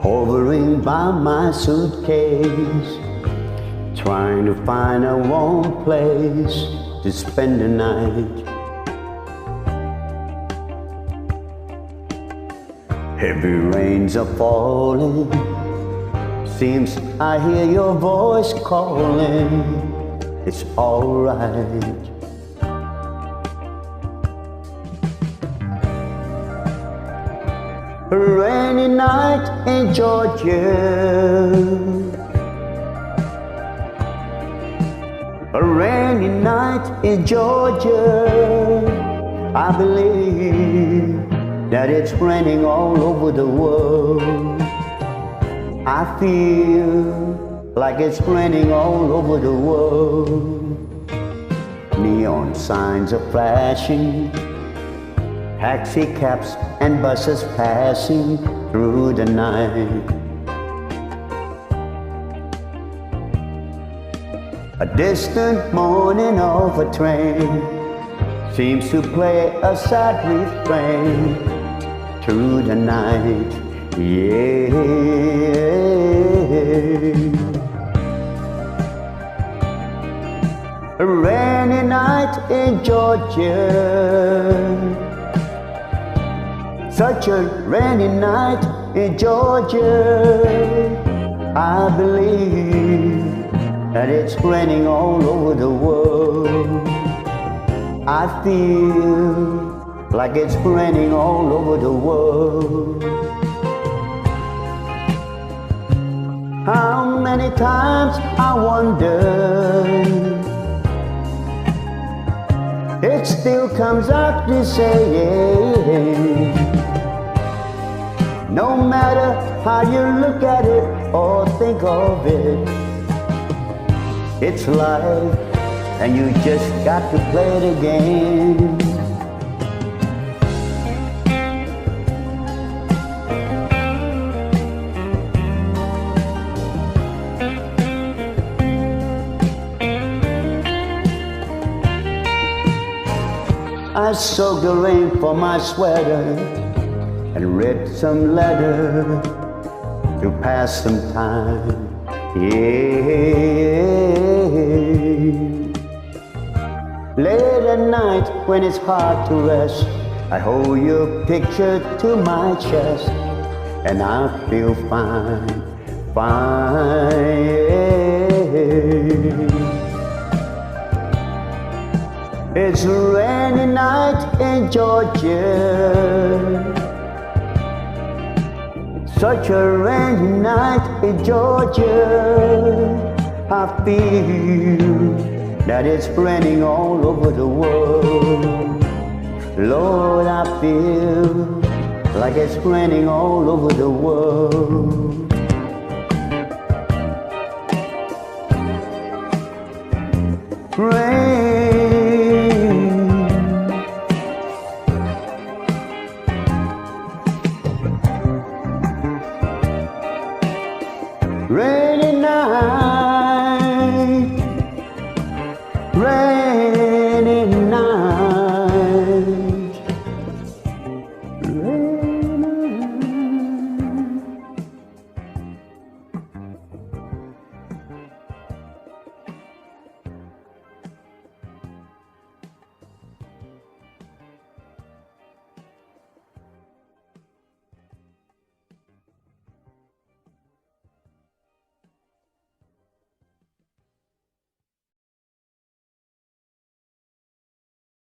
hovering by my suitcase, trying to find a warm place to spend the night. Heavy rains are falling, seems I hear your voice calling. It's alright. A rainy night in Georgia, a rainy night in Georgia. I believe that it's raining all over the world. I feel like it's raining all over the world. Neon signs are flashing, taxi cabs and buses passing through the night. A distant moaning of a train seems to play a sad refrain through the night. Yeah. A rainy night in Georgia, such a rainy night in Georgia. I believe that it's raining all over the world. I feel like it's raining all over the world. How many times I wonder, it still comes out the same. No matter how you look at it or think of it, it's life and you just got to play the game. I soaked the rain for my sweater and read some letter to pass some time. Yeah. Late at night when it's hard to rest, I hold your picture to my chest and I feel fine, fine. It's a rainy night in Georgia, such a rainy night in Georgia. I feel that it's raining all over the world. Lord, I feel like it's raining all over the world. Rain. Rainy night.